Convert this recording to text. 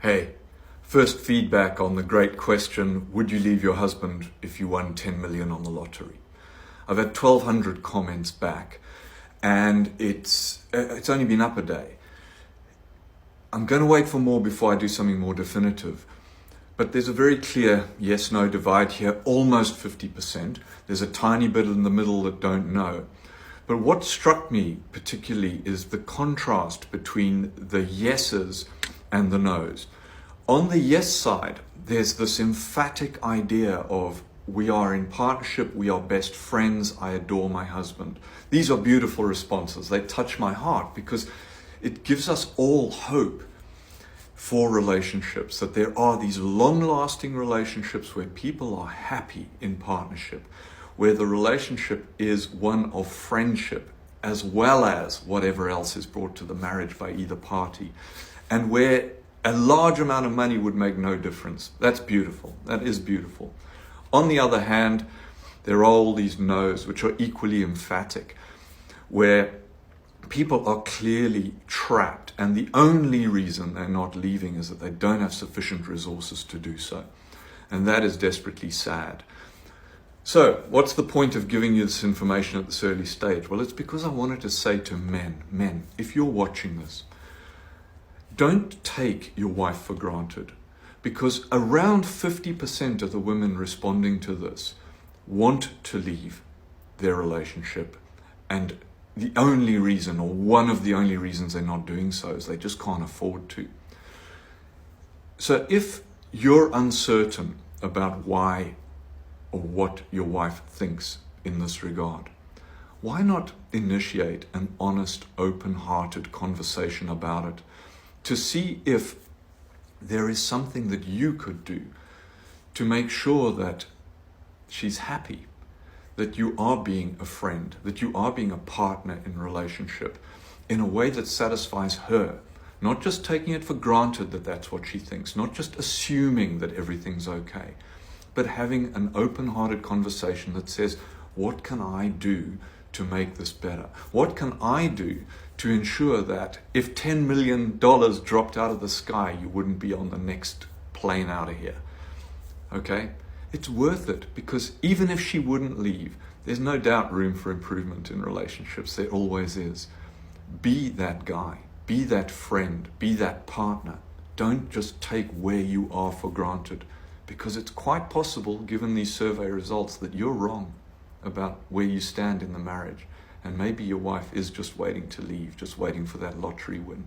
Hey, first feedback on the great question, would you leave your husband if you won 10 million on the lottery? I've had 1,200 comments back, and it's only been up a day. I'm going to wait for more before I do something more definitive. But there's a very clear yes-no divide here, almost 50%. There's a tiny bit in the middle that don't know. But what struck me particularly is the contrast between the yeses and the no's. On the yes side, there's this emphatic idea of we are in partnership, we are best friends, I adore my husband. These are beautiful responses. They touch my heart because it gives us all hope for relationships, that there are these long-lasting relationships where people are happy in partnership, where the relationship is one of friendship as well as whatever else is brought to the marriage by either party, and where a large amount of money would make no difference. That's beautiful. That is beautiful. On the other hand, there are all these no's which are equally emphatic, where people are clearly trapped, and the only reason they're not leaving is that they don't have sufficient resources to do so. And that is desperately sad. So, what's the point of giving you this information at this early stage? Well, it's because I wanted to say to men, if you're watching this, don't take your wife for granted, because around 50% of the women responding to this want to leave their relationship, and the only reason, or one of the only reasons they're not doing so, is they just can't afford to. So if you're uncertain about why or what your wife thinks in this regard, why not initiate an honest, open-hearted conversation about it to see if there is something that you could do to make sure that she's happy, that you are being a friend, that you are being a partner in relationship in a way that satisfies her, not just taking it for granted that that's what she thinks, not just assuming that everything's okay, but having an open-hearted conversation that says, what can I do to make this better? What can I do to ensure that if $10 million dropped out of the sky, you wouldn't be on the next plane out of here? Okay? It's worth it, because even if she wouldn't leave, there's no doubt room for improvement in relationships. There always is. Be that guy. Be that friend. Be that partner. Don't just take where you are for granted, because it's quite possible, given these survey results, that you're wrong about where you stand in the marriage. And maybe your wife is just waiting to leave, just waiting for that lottery win.